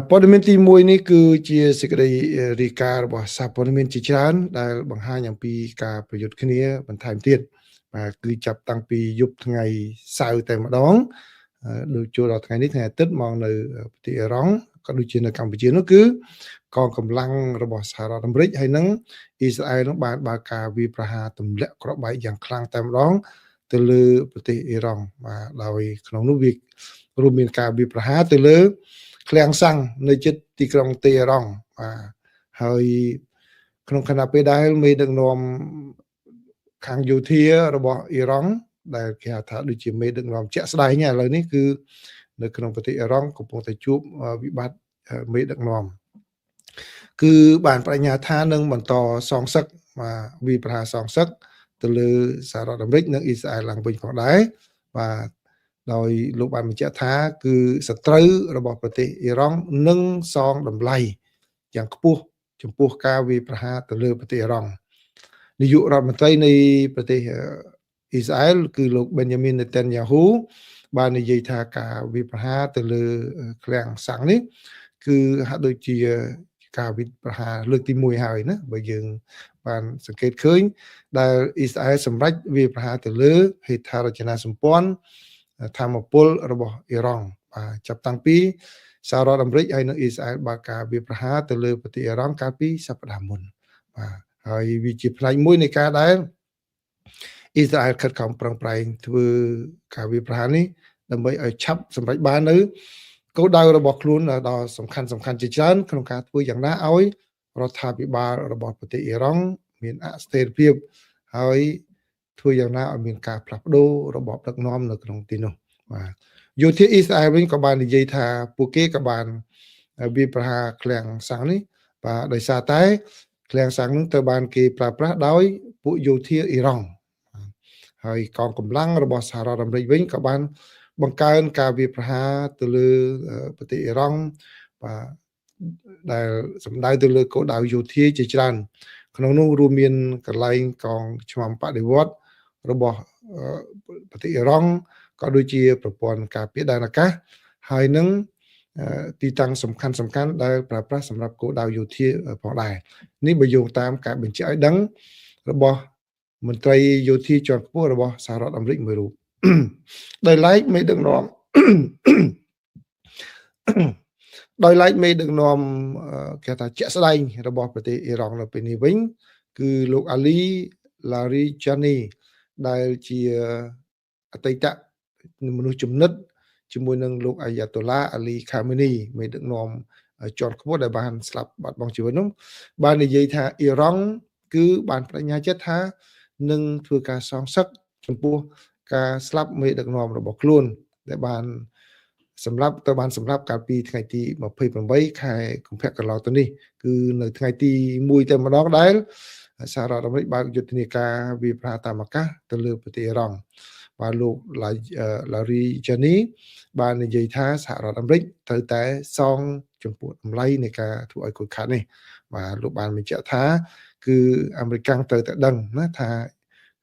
ព័ត៌មានទី1នេះគឺជាសេចក្តីរាយការណ៍របស់សារព័ត៌មានជាច្រើនដែលបង្ហាញអំពីការប្រយុទ្ធគ្នាបន្ថែមទៀតគឺចាប់តាំងពីយប់ថ្ងៃសៅរ៍តែម្ដងដូចចូលដល់ថ្ងៃនេះថ្ងៃអាទិត្យមកនៅប្រទេសអ៊ីរ៉ង់ក៏ដូចជានៅកម្ពុជានោះគឺកងកម្លាំងរបស់សហរដ្ឋអាមេរិកហើយនិងអ៊ីស្រាអែលនោះបានបើកការវាយប្រហារទម្លាក់គ្រាប់បែកយ៉ាងខ្លាំងតែម្ដងទៅលើប្រទេសអ៊ីរ៉ង់ដោយក្នុងនោះវារួមមានការវាយប្រហារទៅលើឃ្លាំងសាំងនៅជិតទីក្រុងតេហេរ៉ង់ហើយក្នុងខណៈពេលដែលមេដឹកនាំខាងយោធារបស់អ៊ីរ៉ង់ដែលគេហៅថាដូចជាមេដឹកនាំជាក់ស្ដែងឥឡូវនេះគឺនៅក្នុងប្រទេសអ៊ីរ៉ង់កំពុងតែជួបវិបត្តិមេដឹកនាំគឺបានបញ្ញាថានឹងបន្តសងសឹកវិប្រហាសងសឹកទៅលើសហរដ្ឋអាមេរិកនិងអ៊ីស្រាអែលឡើងវិញផងដែរបាទដោយលោកបានបញ្ជាក់ថាគឺសត្រូវរបស់ប្រទេសអ៊ីរ៉ង់នឹងសងតម្លៃយ៉ាងខ្ពស់ចំពោះការវាយប្រហារទៅលើប្រទេសអ៊ីរ៉ង់នាយករដ្ឋមន្ត្រីនៃប្រទេសអ៊ីស្រាអែលគឺលោក Benjamin Netanyahu បាននិយាយថាការវាយប្រហារទៅលើឃ្លាំងសាំងនេះគឺហាក់ដូចជាការវិប្រហារលើកទី1ហើយណាបើយើងបានសង្កេតឃើញដែលអ៊ីស្រាអែលសម្រេចវាប្រហារទៅលើហេដ្ឋារចនាសម្ព័ន្ធធម្មពលរបស់អ៊ីរ៉ង់ចាប់តាំងពីសហរដ្ឋអាមេរិកហើយនិងអ៊ីស្រាអែលបើកការវាប្រហារទៅលើប្រទេសអ៊ីរ៉ង់កាលពីសប្តាហ៍មុនហើយវាជាផ្នែកមួយនៃការដែលអ៊ីស្រាអែលខិតខំប្រឹងប្រែងធ្វើការវាប្រហារនេះដើម្បីឲ្យឆាប់សម្រេចបាននៅគោលដៅរបស់ខ្លួនដល់សំខាន់ជាច្រើនក្នុងការធ្វើយ៉ាងណាឲ្យរដ្ឋាភិបាលរបស់ប្រទេសអ៊ីរ៉ង់មានអស្ថិរភាពហើយធ្វើយ៉ាងណាឲ្យមានការផ្លាស់ប្ដូររបបដឹកនាំនៅក្នុងទីនោះយោធាអ៊ីស្រាអែលវិញក៏បាននិយាយថាពួកគេក៏បានវាប្រហារឃ្លាំងសាំងនេះដោយសារតែឃ្លាំងសាំងនឹងត្រូវបានគេប្រើប្រាស់ដោយពួកយោធាអ៊ីរ៉ង់ហើយកងកម្លាំងរបស់សហរដ្ឋអាមេរិកវិញក៏បានបង្កើនការវាយប្រហារទៅលើប្រទេសអ៊ីរ៉ង់ដែលសម្ដៅទៅលើគោលដៅយោធាជាច្រើនក្នុងនោះរួមមានកន្លែងកងឆ្មាំបដិវត្តរបស់ប្រទេសអ៊ីរ៉ង់ក៏ដូចជាប្រព័ន្ធការពារដែនអាកាសហើយនឹងទីតាំងសំខាន់ដែលប្រើប្រាស់សម្រាប់គោលដៅយោធាផងដែរនេះបើយោងតាមការបញ្ជាក់ឲ្យដឹងរបស់មន្ត្រីយោធាជាន់ខ្ពស់របស់សហរដ្ឋអាមេរិកមួយរូបដោយឡែកមេដឹកនាំគេថាជាក់ស្ដែងរបស់ប្រទេសអ៊ីរ៉ង់នៅពេលនេះវិញគឺលោកអាលីឡារីចានីដែលជាអតីតមនុស្សចំណិតជាមួយនឹងលោកអាយ៉ាតូឡាអាលីខាមេនីមេដឹកនាំជាន់ខ្ពស់ដែលបានស្លាប់បាត់បង់ជីវិតនោះបាននិយាយថាអ៊ីរ៉ង់គឺបានបដិញ្ញាចិត្តថានឹងធ្វើការសងសឹកចំពោះការស្លាប់មេដឹកនាំរបស់ខ្លួនដែលបានសម្រាប់កាលពីថ្ងៃទី28ខែកុម្ភៈកន្លងទៅនេះគឺនៅថ្ងៃទី1តែម្ដងដែលសហរដ្ឋអាមេរិកបើកយុទ្ធនាការវាយប្រហារតាមអាកាសទៅលើប្រទេសអ៊ីរ៉ង់បាទលោកឡារីចានីបាននិយាយថាសហរដ្ឋអាមេរិកត្រូវតែសងចំពោះតម្លៃនៃការធ្វើឲ្យខូចខាតនេះបាទលោកបានបញ្ជាក់ថាគឺអាមេរិកត្រូវតែដឹងណាថា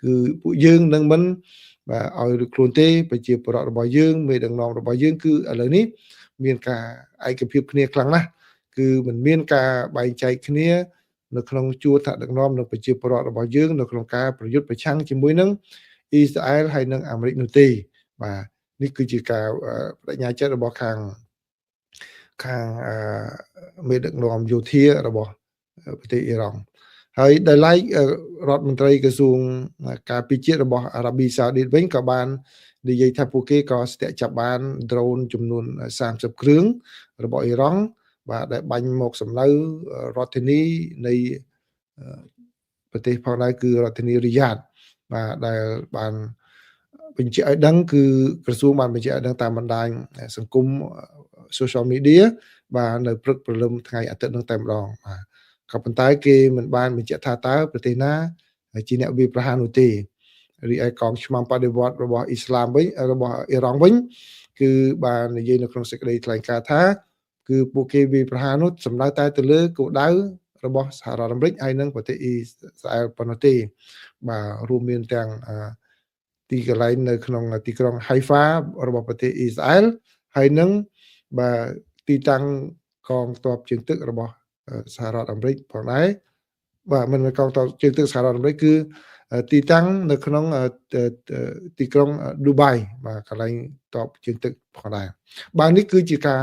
គឺពួកយើងនឹងមិនឲ្យខ្លួនទេប្រជាពលរដ្ឋរបស់យើងមេដឹកនាំរបស់យើងគឺឥឡូវនេះមានការឯកភាពគ្នាខ្លាំងណាស់គឺមិនមានការបែងចែកគ្នានៅក្នុងជួរថ្នាក់ដឹកនាំនិងប្រជាពលរដ្ឋរបស់យើងនៅក្នុងការប្រយុទ្ធប្រឆាំងជាមួយនឹងអ៊ីស្រាអែលហើយនិងអាមេរិកនោះទេបាទនេះគឺជាការបដិញ្ញាចិត្តរបស់ខាងមេដឹកនាំយោធារបស់ប្រទេសអ៊ីរ៉ង់ហើយដោយឡែករដ្ឋមន្ត្រីក្រសួងការពារជាតិរបស់អារ៉ាប៊ីសាអូឌីតវិញក៏បាននិយាយថាពួកគេក៏ស្ទាក់ចាប់បាន drone ចំនួន30គ្រឿងរបស់អ៊ីរ៉ង់បាទដែលបាញ់មកសម្ដៅរដ្ឋធានីនៃប្រទេសផងដែរគឺរដ្ឋធានីរីយ៉ាតបាទដែលបានបញ្ជាក់ឲ្យដឹងគឺក្រសួងបានបញ្ជាក់ឲ្យដឹងតាមបណ្ដាញសង្គម social media បាទនៅព្រឹកព្រលឹមថ្ងៃអាទិត្យនោះតែម្ដងបាទក៏ប៉ុន្តែគេមិនបានបញ្ជាក់ថាតើប្រទេសណាជាអ្នកវាយប្រហារនោះទេរីឯកងឆ្មាំបដិវត្តរបស់អ៊ីស្លាមវិញរបស់អ៊ីរ៉ង់វិញគឺបាននិយាយនៅក្នុងសេចក្តីថ្លែងការណ៍ថាគឺពួកគេវាយប្រហារនោះសំដៅតែទៅលើគោលដៅរបស់សហរដ្ឋអាមេរិកហើយនិងប្រទេសអ៊ីស្រាអែលប៉ុណ្ណោះទេបាទរួមមានទាំងទីកន្លែងនៅក្នុងទីក្រុង Haifa របស់ប្រទេសអ៊ីស្រាអែលហើយនិងបាទទីតាំង កងទ័ពជើងទឹករបស់សហរដ្ឋអាមេរិកផងដែរបាទមិនមែនកងទ័ពជើងទឹកសហរដ្ឋអាមេរិកគឺទីតាំងនៅក្នុងទីក្រុងឌូបៃបាទកន្លែងទ័ពជើងទឹកផងដែរបាទនេះគឺជាការ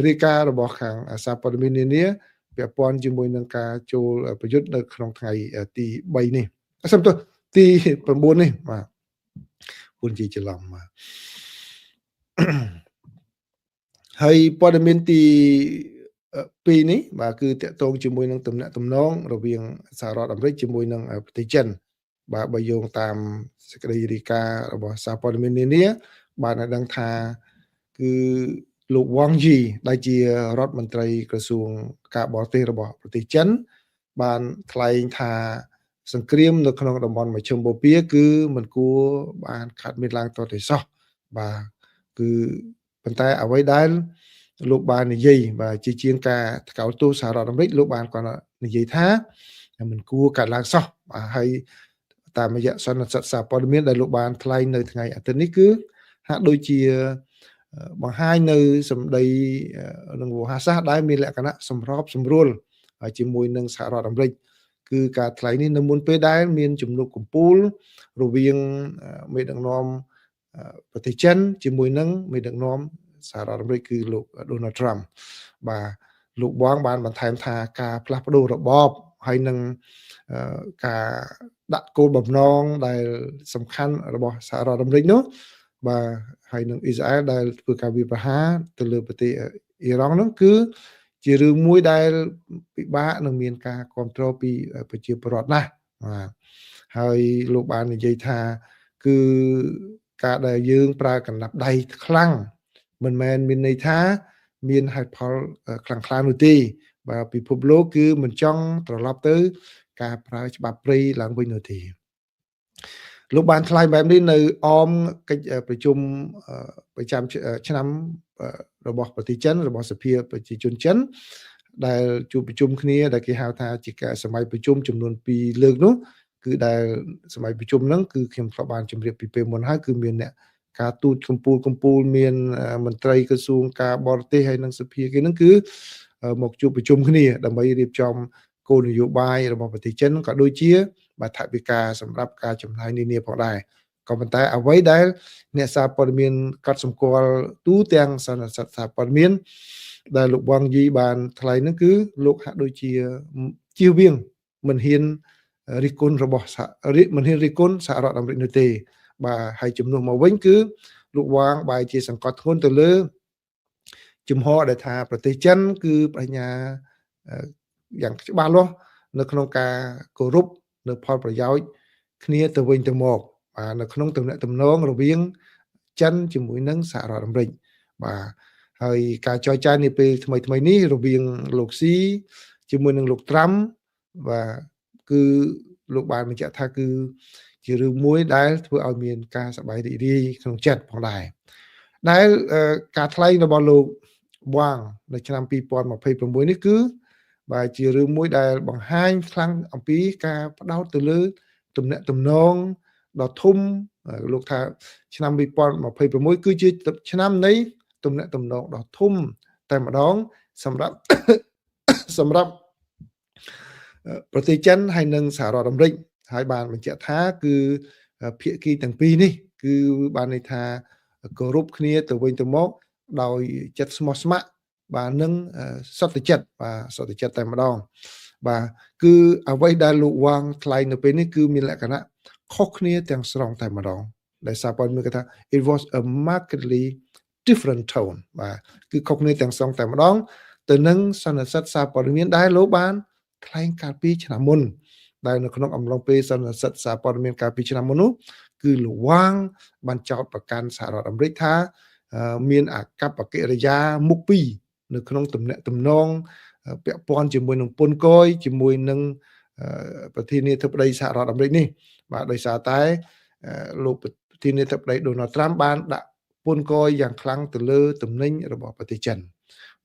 រាយការណ៍របស់ខាងសារព័ត៌មាននានាពាក់ព័ន្ធជាមួយនឹងការចូលប្រយុទ្ធនៅក្នុងថ្ងៃទី3នេះសំទោសទី9នេះបាទពុនជាច្រឡំបាទហើយព័ត៌មានទី2នេះបាទគឺតកតងជាមួយនឹងទំនាក់ទំនងរវាងសហរដ្ឋអាមេរិកជាមួយនឹងប្រទេសចិនបាទបើយោងតាមសេចក្តីរាយការណ៍របស់សារព័ត៌មាននានាបានឲ្យដឹងថាគឺលោកវ៉ាងយីដែលជារដ្ឋមន្ត្រីក្រសួងការបរទេសរបស់ប្រទេសចិនបានថ្លែងថាសង្គ្រាមនៅក្នុងតំបន់មជ្ឈិមបូព៌ាគឺមិនគួរបានខាត់មានឡើងតទៅសោះបាទគឺប៉ុន្តែអ្វីដែលលោកបាននិយាយបាទជាជាងការថ្កោលទោសសហរដ្ឋអាមេរិកលោកបានគាត់និយាយថាមិនគួរកាត់ឡើងសោះបាទហើយតាមរយៈសន្និសីទសារព័ត៌មានដែលលោកបានថ្លែងនៅថ្ងៃអាទិត្យនេះគឺហាក់ដូចជាបង្ហាញនៅសម្ដីនឹងវោហាសាសដែលមានលក្ខណៈសម្របសម្រួលជាមួយនឹងសហរដ្ឋអាមេរិកគឺការថ្លែងនេះនៅមុនពេលដែលមានជំនួបកំពូលរវាងមេដឹកនាំប្រទេសចិនជាមួយនឹងមេដឹកនាំសហរដ្ឋអាមេរិកគឺលោក Donald Trump បាទលោកវ៉ាងបានបន្ថែមថាការផ្លាស់ប្ដូររបបហើយនឹងការដាក់គោលបំណងដែលសំខាន់របស់សហរដ្ឋអាមេរិកនោះបាទហើយនឹងអ៊ីស្រាអែលដែលធ្វើការវាយប្រហារទៅលើប្រទេសអ៊ីរ៉ង់នោះគឺជារឿងមួយដែលពិបាកនឹងមានការគ្រប់គ្រងពីប្រជាពលរដ្ឋណាស់បាទហើយលោកបាននិយាយថាគឺការដែលយើងប្រើកណ្ដាប់ដៃខ្លាំងមិនមែនមានន័យថាមានហេតុផលខ្លាំងខ្លានោះទេបាទពិភពលោកគឺមិនចង់ត្រឡប់ទៅការប្រើច្បាប់ព្រៃឡើងវិញនោះទេលោកបានថ្លែងបែបនេះនៅអមកិច្ចប្រជុំប្រចាំឆ្នាំរបស់ប្រទេសចិនរបស់សភាប្រជាជនចិនដែលជួបប្រជុំគ្នាដែលគេហៅថាជាការសម័យប្រជុំចំនួន2លើកនោះគឺដែលសម័យប្រជុំហ្នឹងគឺខ្ញុំធ្លាប់បានជម្រាបពីពេលមុនហើយគឺមានអ្នកការទូតកម្ពុជាមានមន្ត្រីក្រសួងការបរទេសហើយនិងសភាគេហ្នឹងគឺមកជួបប្រជុំគ្នាដើម្បីរៀបចំគោលនយោបាយរបស់ប្រទេសចិនក៏ដូចជាបាទថវិកាសម្រាប់ការចំណាយនានាផងដែរក៏ប៉ុន្តែអ្វីដែលអ្នកសារព័ត៌មានកត់សម្គាល់ទូទាំងសន្និសីទសារព័ត៌មានដែលលោកវ៉ាងយីបានថ្លែងហ្នឹងគឺលោកហាក់ដូចជាជៀសវាងមិនហ៊ានរិះគន់របស់មិនហ៊ានរិះគន់សហរដ្ឋអាមេរិកនោះទេបាទហើយជំនួសមកវិញគឺលោកវ៉ាងបែរជាសង្កត់ធ្ងន់ទៅលើជំហរដែលថាប្រទេសចិនគឺបញ្ញាយ៉ាងច្បាស់លាស់នៅក្នុងការគោរពនៅផលប្រយោជន៍គ្នាទៅវិញទៅមកបាទនៅក្នុងទំនាក់ទំនងរវាងចិនជាមួយនឹងសហរដ្ឋអាមេរិកបាទហើយការចរចានាពេលថ្មីនេះរវាងលោកស៊ីជាមួយនឹងលោកត្រាំបាទគឺលោកបានបញ្ជាក់ថាគឺជារឿងមួយដែលធ្វើឲ្យមានការសប្បាយរីករាយក្នុងចិត្តផងដែរដែលការថ្លែងរបស់លោកវ៉ាងនៅឆ្នាំ2026នេះគឺបាទជារឿងមួយដែលបង្ហាញខ្លាំងអំពីការផ្ដោតទៅលើទំនាក់ទំនងដ៏ធំលោកថាឆ្នាំ2026គឺជាឆ្នាំនៃទំនាក់ទំនងដ៏ធំតែម្ដងសម្រាប់ប្រទេសចិនហើយនិងសហរដ្ឋអាមេរិកហើយបានបញ្ជាក់ថាគឺភាគីទាំងពីរនេះគឺបានន័យថាគោរពគ្នាទៅវិញទៅមកដោយចិត្តស្មោះស្ម័គ្របាទនឹងសន្តិចិត្តតែម្ដងបាទគឺអ្វីដែលលោកវ៉ាងថ្លែងនៅពេលនេះគឺមានលក្ខណៈខុសគ្នាទាំងស្រុងតែម្ដងដែលសារព័ត៌មានគេថា it was a markedly different tone បាទគឺខុសគ្នាទាំងស្រុងតែម្ដងទៅនឹងសន្និសីទសារព័ត៌មានដែលលោកបានថ្លែងកាលពីឆ្នាំមុនដែលនៅក្នុងអំឡុងពេលសន្និសីទសារព័ត៌មានកាលពីឆ្នាំមុននោះគឺលោកវ៉ាងបានចោទប្រកាន់សហរដ្ឋអាមេរិកថាមានអកប្បកិរិយាមុខពីរនៅក្នុងទំនាក់ទំនងពាក់ព័ន្ធជាមួយនឹងពុនកយជាមួយនឹងប្រធានាធិបតីសហរដ្ឋអាមេរិកនេះបាទដោយសារតែលោកប្រធានាធិបតី Donald Trump បានដាក់ពុនកយយ៉ាងខ្លាំងទៅលើទំនិញរបស់ប្រទេសចិន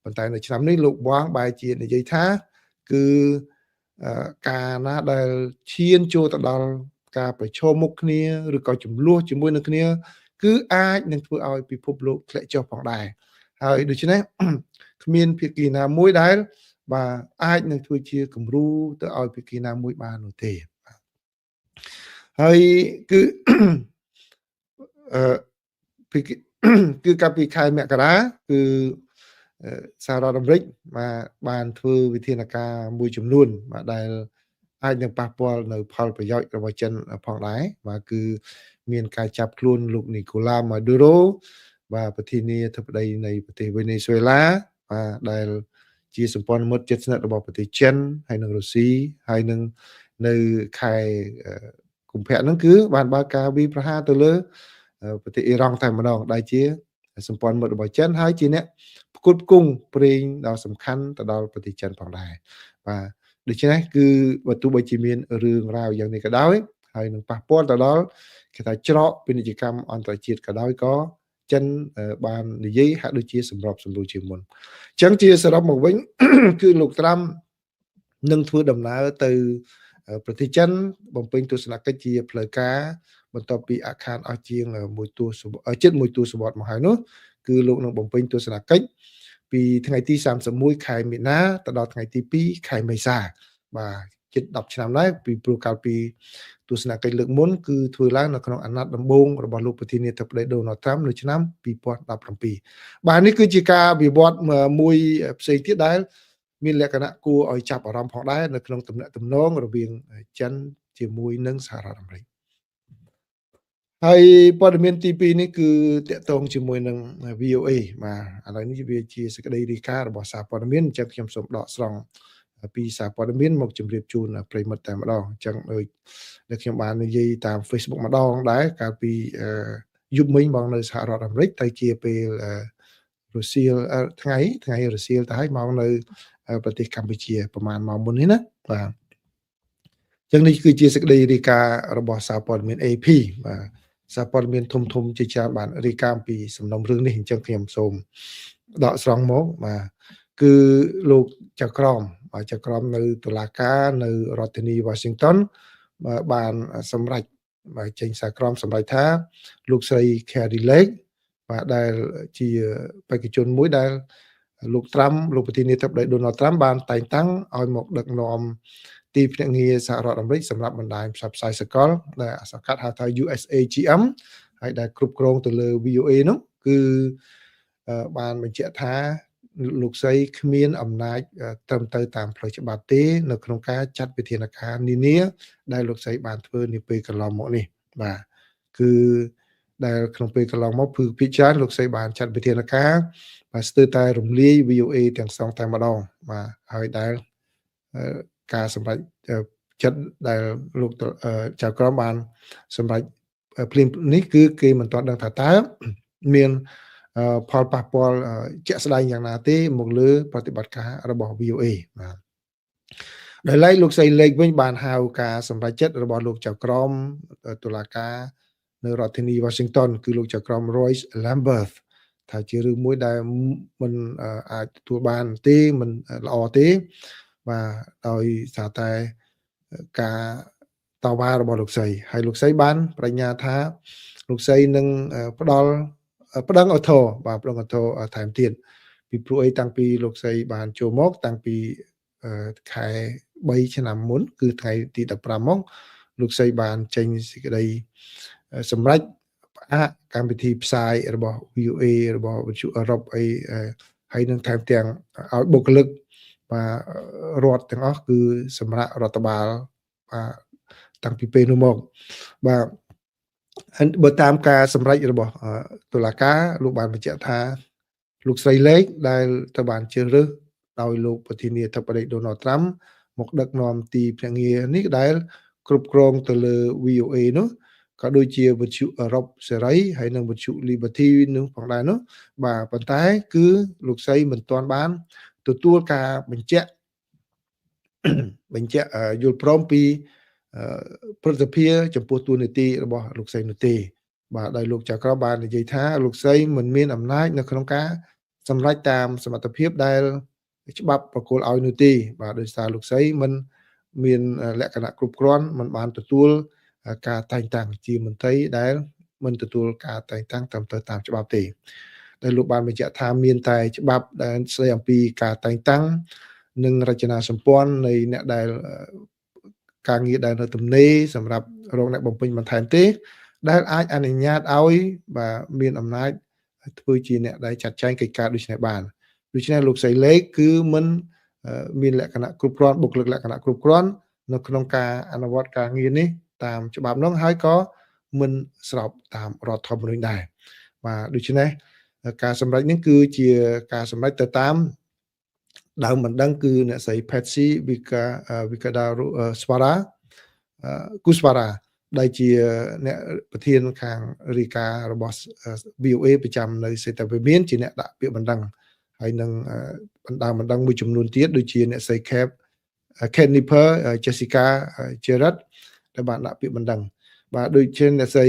ប៉ុន្តែនៅឆ្នាំនេះលោកវ៉ាងបែរជានិយាយថាគឺការណាដែលឈានចូលទៅដល់ការប្រឈមមុខគ្នាឬក៏ចំនួនជាមួយនឹងគ្នាគឺអាចនឹងធ្វើឲ្យពិភពលោកធ្លាក់ចុះផងដែរហើយដូច្នេះ គ្មានភាគីណាមួយដែលបាទអាចនឹងធ្វើជាគំរូទៅឲ្យភាគីណាមួយបាននោះទេបាទហើយគឺ អឺពីគឺគឺកាលពីខែមករាគឺសហរដ្ឋអាមេរិកបានធ្វើវិធានការមួយចំនួនបាទដែលអាចនឹងប៉ះពាល់នៅផលប្រយោជន៍របស់ចិនផងដែរបាទគឺមានការចាប់ខ្លួនលោកនីកូឡាម៉ាឌូរ៉ូបាទប្រធានាធិបតីនៃប្រទេសវេណេស៊ុយឡាបាទដែលជាសម្ព័ន្ធមិត្តជិតស្និទ្ធរបស់ប្រទេសចិនហើយនិងរុស្ស៊ីហើយនឹងនៅខែកុម្ភៈហ្នឹងគឺបានបើកការវាយប្រហារទៅលើប្រទេសអ៊ីរ៉ង់តែម្ដងដែលជាសម្ព័ន្ធមិត្តរបស់ចិនហើយជាអ្នកផ្គត់ផ្គង់ប្រេងដ៏សំខាន់ទៅដល់ប្រទេសចិនផងដែរបាទដូច្នេះគឺបើទោះបីជាមានរឿងរ៉ាវយ៉ាងនេះក៏ដោយហើយនឹងប៉ះពាល់ទៅដល់គេថាច្រកពាណិជ្ជកម្មអន្តរជាតិក៏ដោយក៏ចិនបាននិយាយហាក់ដូចជាសម្របសម្រួលជាមុនអញ្ចឹងជាសរុបមកវិញ គឺលោកត្រាំនឹងធ្វើដំណើរទៅប្រទេសចិនបំពេញទស្សនកិច្ចជាផ្លូវការបន្ទាប់ពីអាខានអស់ជាងមួយទសវត្សជិតមួយទសវត្សមកហើយនោះគឺលោកនឹងបំពេញទស្សនកិច្ចពីថ្ងៃទី31ខែមីនាទៅដល់ថ្ងៃទី2ខែមេសាបាទជិត10ឆ្នាំដែរពីព្រោះកាលពីទស្សនកិច្ចលើកមុនគឺធ្វើឡើងនៅក្នុងអាណត្តិដំបូងរបស់លោកប្រធានាធិបតីដូណាល់ត្រាំនៅឆ្នាំ2017បាទនេះគឺជាការវិវត្តមួយផ្សេងទៀតដែលមានលក្ខណៈគួរឲ្យចាប់អារម្មណ៍ផងដែរនៅក្នុងទំនាក់ទំនងរវាងចិនជាមួយនឹងសហរដ្ឋអាមេរិកហើយព័ត៌មានទី2នេះគឺតកតងជាមួយនឹង VOA បាទឥឡូវនេះវាជាសេចក្តីរាយការណ៍របស់សារព័ត៌មានអញ្ចឹងខ្ញុំសូមដកស្រង់ពីសារព័ត៌មានមកជម្រាបជូនប្រិយមិត្តតែម្ដងអញ្ចឹងដូចដែលខ្ញុំបាននិយាយតាម Facebook ម្ដងដែរកាលពីយប់មិញមកនៅសហរដ្ឋអាមេរិកតែជាពេលរសៀលថ្ងៃរសៀលទៅហើយមកនៅប្រទេសកម្ពុជាប្រហែលម៉ោងមុននេះណាបាទអញ្ចឹងនេះគឺជាសេចក្តីរាយការណ៍របស់សារព័ត៌មាន AP បាទសារព័ត៌មានធំជាច្រើនបានរាយការណ៍ពីសំណុំរឿងនេះអញ្ចឹងខ្ញុំសូមដកស្រង់មកបាទគឺលោកចៅក្រមនៅតុលាការនៅរដ្ឋធានី Washington បានសម្រេចបាទចេញសារក្រមសម្រេចថាលោកស្រី Carrie Lake បាទដែលជាបេក្ខជនមួយដែលលោកត្រាំលោកប្រធានាធិបតី Donald Trump បានតែងតាំងឲ្យមកដឹកនាំទីភ្នាក់ងារសហរដ្ឋអាមេរិកសម្រាប់បណ្ដាញផ្សព្វផ្សាយសកលដែលសង្កាត់ហៅថា USAGM ហើយដែលគ្រប់គ្រងទៅលើ VOA នោះគឺបានបញ្ជាក់ថាលោកស្រីគ្មានអំណាចត្រឹមត្រូវតាមផ្លូវច្បាប់ទេនៅក្នុងការចាត់វិធានការនានាដែលលោកស្រីបានធ្វើនាពេលកន្លងមកនេះបាទគឺដែលក្នុងពេលកន្លងមកគឺភាគច្រើនលោកស្រីបានចាត់វិធានការបាទស្ទើរតែរំលាយ VOA ទាំងសងតែម្ដងបាទហើយដែលការសម្រេចចិត្តដែលលោកចៅក្រមបានសម្រេចភ្លាមនេះគឺគេមិនទាន់ដឹងថាតើមានផលប៉ះពាល់ជាក់ស្ដែងយ៉ាងណាទេមកលើប្រតិបត្តិការរបស់ VOA បាទដោយឡែកលោកស្រីលេខវិញបានហៅការសម្រេចចិត្តរបស់លោកចៅក្រមតុលាការនៅរដ្ឋធានី Washington គឺលោកចៅក្រម Royce Lamberth ថាជារឿងមួយដែលមិនអាចទទួលបានទេមិនល្អទេបាទដោយសារតែការតវ៉ារបស់លោកស្រីហើយលោកស្រីបានប្រញ្ញាថាលោកស្រីនឹងប្តឹងឧទ្ធរណ៍បាទប្តឹងឧទ្ធរណ៍ថែមទៀតពីព្រោះអីតាំងពីលោកស្រីបានចូលមកតាំងពីខែ3ឆ្នាំមុនគឺថ្ងៃទី15មកលោកស្រីបានចេញសេចក្តីសម្រេចផ្អាកកម្មវិធីផ្សាយរបស់ VOA របស់វិទ្យុអឺរ៉ុបអីហើយនឹងថែមទាំងឲ្យបុគ្គលិកបាទរដ្ឋទាំងអស់គឺសម្រាប់រដ្ឋបាលបាទតាំងពីពេលនោះមកបាទបើតាមការសម្រេចរបស់តុលាការលោកបានបញ្ជាក់ថាលោកស្រីលេខដែលត្រូវបានជ្រើសរើសដោយលោកប្រធានាធិបតី Donald Trump មកដឹកនាំទីភ្នាក់ងារនេះដែលគ្រប់គ្រងទៅលើ VOA នោះក៏ដូចជាវិទ្យុអឺរ៉ុបសេរីហើយនិងវិទ្យុ Liberty នោះផងដែរនោះបាទប៉ុន្តែគឺលោកស្រីមិនទាន់បានទទួលការបញ្ជាក់យល់ព្រមពីព្រឹទ្ធសភាចំពោះតួនាទីរបស់លោកស្រីនោះទេបាទដោយលោកចៅក្រមបាននិយាយថាលោកស្រីមិនមានអំណាចនៅក្នុងការសម្រេចតាមសមត្ថភាពដែលច្បាប់ប្រគល់ឲ្យនោះទេបាទដោយសារលោកស្រីមិនមានលក្ខណៈគ្រប់គ្រាន់មិនបានទទួលការតែងតាំងជាមន្ត្រីដែលមិនទទួលការតែងតាំងតាមច្បាប់ទេ ដែលលោកបានបញ្ជាក់ថាមានតែច្បាប់ដែលស្ដីអំពីការតែងតាំងនិងរចនាសម្ព័ន្ធនៃអ្នកដែលការងារដែលនៅទំនេរសម្រាប់រកអ្នកបំពេញបន្ថែមទេដែលអាចអនុញ្ញាតឲ្យបាទមានអំណាចធ្វើជាអ្នកដែលចាត់ចែងកិច្ចការដូចនេះបានដូច្នេះលោកស្រីលេខគឺមិនមានលក្ខណៈគ្រប់គ្រាន់បុគ្គលិកលក្ខណៈគ្រប់គ្រាន់នៅក្នុងការអនុវត្តការងារនេះតាមច្បាប់នោះហើយក៏មិនស្របតាមរដ្ឋធម្មនុញ្ញដែរបាទដូច្នេះការសម្រេចនេះគឺជាការសម្រេចទៅតាមដើមបណ្ដឹងគឺអ្នកស្រី Patsy Vikadaru Swara Kuswara ដែលជាអ្នកប្រធានខាងរាយការណ៍របស់ VOA ប្រចាំនៅសេតវិមានជាអ្នកដាក់ពាក្យបណ្ដឹងហើយនឹងបណ្ដឹងមួយចំនួនទៀតដូចជាអ្នកស្រី Kennifer Jessica Gerard ដែលបានដាក់ពាក្យបណ្ដឹងបាទដូចជាអ្នកស្រី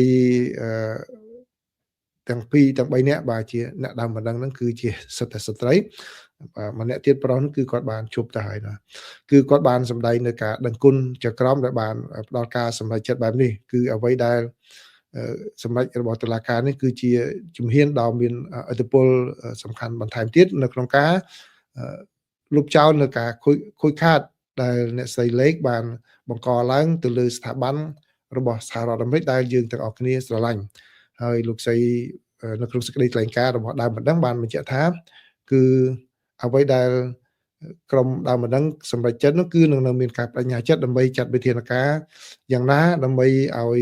ទាំង3នាក់បាទជាអ្នកដើមបណ្ដឹងហ្នឹងគឺជាសិទ្ធិស្ត្រីបាទម្នាក់ទៀតប្រុសគឺគាត់បានជប់ទៅហើយណាគឺគាត់បានសម្ដែងនៅការដឹងគុណចក្រមដែលបានផ្ដល់ការសម្រេចចិត្តបែបនេះគឺអ្វីដែលសម្រេចរបស់តុលាការនេះគឺជាជំហានដ៏មានឥទ្ធិពលសំខាន់បន្ថែមទៀតនៅក្នុងការលុបចោលនៅការខូចខាតដែលអ្នកស្រីលេខបានបង្កឡើងទៅលើស្ថាប័នរបស់សហរដ្ឋអាមេរិកដែលយើងទាំងអស់គ្នាស្រឡាញ់ហើយលោកស្រីនៅក្នុងសេចក្តីថ្លែងការណ៍របស់ដើមបណ្ដឹងបានបញ្ជាក់ថាគឺអ្វីដែលក្រុមដើមបណ្ដឹងសម្រេចចិត្តនោះគឺនឹងនៅមានការបញ្ញាចិត្តដើម្បីចាត់វិធានការយ៉ាងណាដើម្បីឲ្យ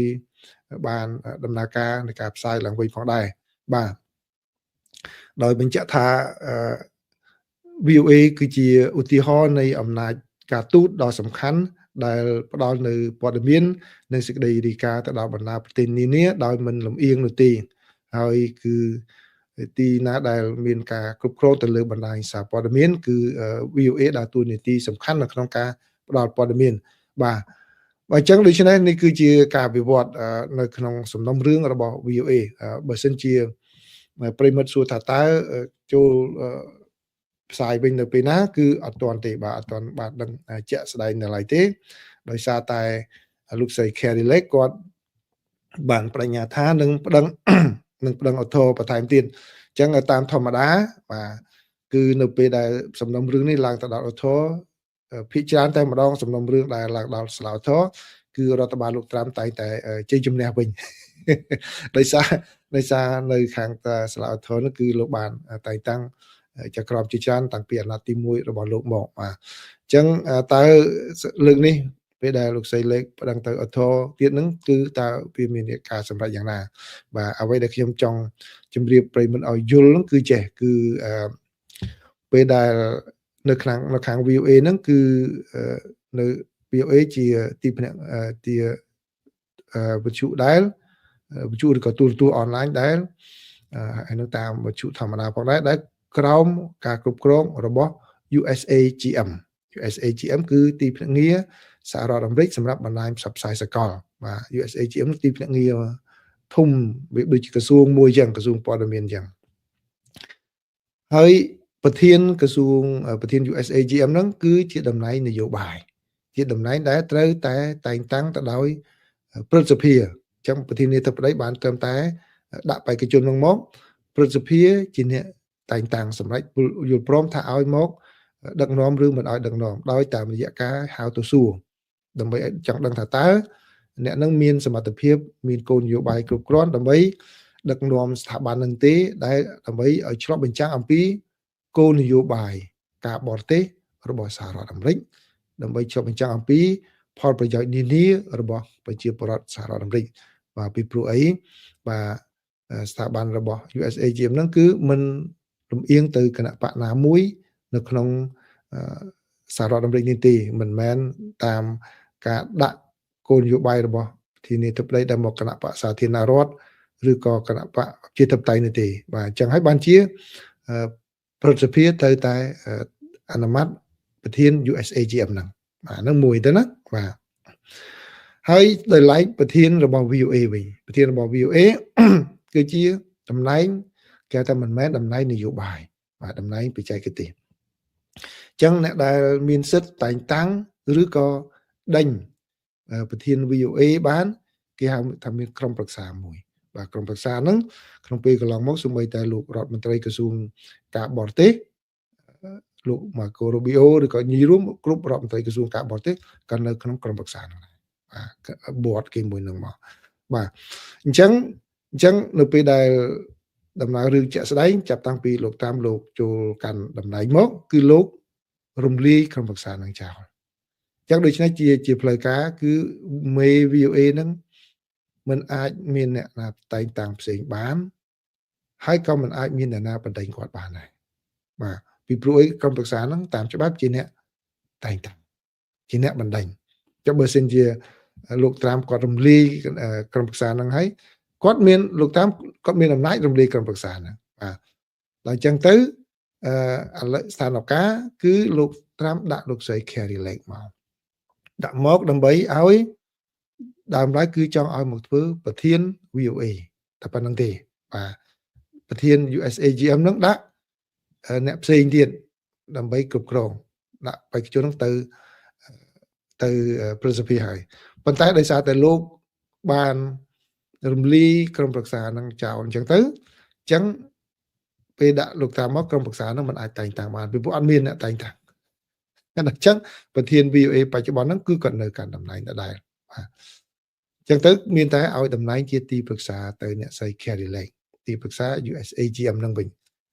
បានដំណើរការនៃការផ្សាយឡើងវិញផងដែរបាទដោយបញ្ជាក់ថា VOA គឺជាឧទាហរណ៍នៃអំណាចការទូតដ៏សំខាន់ដែលផ្ដល់នៅព័ត៌មាននិងសេចក្តីរាយការណ៍ទៅដល់បណ្ដាប្រទេសនានាដោយមិនលំអៀងនោះទេហើយគឺទីណាដែលមានការគ្រប់គ្រងទៅលើបណ្ដាញសារព័ត៌មានគឺ VOA ដើរតួនាទីសំខាន់នៅក្នុងការផ្ដល់ព័ត៌មានបាទបើអញ្ចឹងដូច្នេះនេះគឺជាការវិវត្តនៅក្នុងសំណុំរឿងរបស់ VOA បើសិនជាប្រិមិត្តសួរថាតើចូលផ្សាយវិញនៅពេលណាគឺអត់ទាន់ទេបាទអត់ទាន់បានដឹងជាក់ស្ដែងនៅឡើយទេដោយសារតែលោកស្រី Carrie Lake គាត់បានបញ្ញាថានឹងប្តឹងឧទ្ធរបន្ថែមទៀតអញ្ចឹងតាមធម្មតាបាទគឺនៅពេលដែលសំណុំរឿងនេះឡើងទៅដល់ឧទ្ធរភាគច្រើនតែម្ដងសំណុំរឿងដែលឡើងដល់សាលាឧទ្ធរគឺរដ្ឋបាលលោកត្រាំតែងតែជ័យជំនះវិញដោយសារនៅខាងសាលាឧទ្ធរនោះគឺលោកបានតែងតាំងចក្រមជាច្រើនតាំងពីអាណត្តិទី1របស់លោកមកបាទអញ្ចឹងតើលើកនេះពេលដែលលោកស្រីលេខប្តឹងទៅឧទ្ធរទៀតហ្នឹងគឺតើវាមានការសម្រេចយ៉ាងណាបាទអ្វីដែលខ្ញុំចង់ជម្រាបប្រិយមិត្តឲ្យយល់ហ្នឹងគឺចេះគឺពេលដែលនៅខាង VOA ហ្នឹងគឺនៅ VOA ជាទីភ្នាក់ជាវិទ្យុដែលវិទ្យុឬក៏ទូរទស្សន៍អនឡាញដែលហើយនៅតាមវិទ្យុធម្មតាផងដែរដែលក្រោមការគ្រប់គ្រងរបស់ USAGM គឺទីភ្នាក់ងារសហរដ្ឋអាមេរិកសម្រាប់បណ្ដាញផ្សព្វផ្សាយសកលបាទ USAGM ទីភ្នាក់ងារធំវាដូចជាក្រសួងមួយចឹងក្រសួងព័ត៌មានចឹងហើយប្រធាន USAGM ហ្នឹងគឺជាតំណែងនយោបាយជាតំណែងដែលត្រូវតែតែងតាំងទៅដោយព្រឹទ្ធសភាអញ្ចឹងប្រធានាធិបតីបានត្រឹមតែដាក់បេក្ខជននឹងមកព្រឹទ្ធសភាជាអ្នកតែងតាំងសម្រាប់យល់ព្រមថាឲ្យមកដឹកនាំឬមិនឲ្យដឹកនាំដោយតាមរយៈការហៅទៅសួរដើម្បីចង់ដឹងថាតើអ្នកនឹងមានសមត្ថភាពមានគោលនយោបាយគ្រប់គ្រាន់ដើម្បីដឹកនាំស្ថាប័ននឹងទេដែលដើម្បីឲ្យឆ្លុះបញ្ចាំងអំពីគោលនយោបាយការបរទេសរបស់សហរដ្ឋអាមេរិកដើម្បីឆ្លុះបញ្ចាំងអំពីផលប្រយោជន៍នានារបស់ប្រជាពលរដ្ឋសហរដ្ឋអាមេរិកបាទពីព្រោះអីបាទស្ថាប័នរបស់ USAGM ហ្នឹងគឺមិនលំអៀងទៅគណៈបកណាមួយនៅក្នុងសហរដ្ឋអាមេរិកនេះទេមិនមែនតាមការដាក់គោលនយោបាយរបស់ធានាធិបតីដែលមកគណៈបកសាធារណរដ្ឋឬក៏គណៈបកជាធិបតេយ្យនេះទេបាទអញ្ចឹងហើយបានជាព្រឹទ្ធសភាត្រូវតែអនុម័តប្រធាន USAGM ហ្នឹងបាទហ្នឹងមួយទៅណាបាទហើយដោយឡែកប្រធានរបស់ VOA វិញប្រធានរបស់ VOA គឺជាតំណែងគេថាមិនមែនតំណែងនយោបាយបាទតំណែងបច្ចេកទេសអញ្ចឹងអ្នកដែលមានសិទ្ធិតែងតាំងឬក៏ដេញប្រធាន VOA បានគេហៅថាមានក្រុមប្រឹក្សាមួយ បាទក្រុមប្រឹក្សាហ្នឹងក្នុងពេលកន្លងមកសូម្បីតែលោករដ្ឋមន្ត្រីក្រសួងការបរទេសលោក Marco Rubio ឬក៏ញីរួមគ្រប់រដ្ឋមន្ត្រីក្រសួងការបរទេសក៏នៅក្នុងក្រុមប្រឹក្សាហ្នឹងដែរបាទ board គេមួយហ្នឹងមកបាទអញ្ចឹងនៅពេលដែលដំណើររឿងជាក់ស្ដែងចាប់តាំងពីលោកតាមលោកចូលកាន់តំណែងមកគឺលោករំលាយក្រុមប្រឹក្សានឹងចោលអញ្ចឹងដូច្នេះជាផ្លូវការគឺមេ VOA ហ្នឹងมันអាចមានអ្នកណាតែងតាំងផ្សេងបានហើយក៏มันអាចមានអ្នកណាបណ្ដេញគាត់បានដែរបាទពីព្រោះអីក្រុមប្រឹក្សាហ្នឹងតាមច្បាប់ជាអ្នកតែងតាំងជាអ្នកបណ្ដេញចុះបើសិនជាលោកត្រាំគាត់រំលាយក្រុមប្រឹក្សាហ្នឹងហើយគាត់មានលោកត្រាំគាត់មានអំណាចរំលាយក្រុមប្រឹក្សាហ្នឹងបាទដល់អញ្ចឹងទៅឥឡូវស្ថានភាពគឺលោកត្រាំដាក់លោកស្រី Carrie Lake មកដាក់មកដើម្បីឲ្យដើមឡើយគឺចង់ឲ្យមកធ្វើប្រធាន VOA តែប៉ុណ្្នឹងទេបាទប្រធាន USAGM ហ្នឹងដាក់អ្នកផ្សេងទៀតដើម្បីគ្រប់គ្រងដាក់បេក្ខជនហ្នឹងទៅប្រសិទ្ធភាពហើយប៉ុន្តែដោយសារតែលោកបានរំលាយក្រុមប្រឹក្សាហ្នឹងចោលអញ្ចឹងទៅអញ្ចឹងពេលដាក់លោកតាមមកក្រុមប្រឹក្សាហ្នឹងมันអាចតែងតាំងបានពីព្រោះអត់មានអ្នកតែងតាំងតែអញ្ចឹងប្រធាន VOA បច្ចុប្បន្នហ្នឹងគឺគាត់នៅកាន់តំណែងដដែលបាទអញ្ចឹងទៅមានតែឲ្យតំណែងជាទីប្រឹក្សាទៅអ្នកស្រី Carrie Lake ទីប្រឹក្សា USAGM ហ្នឹងវិញ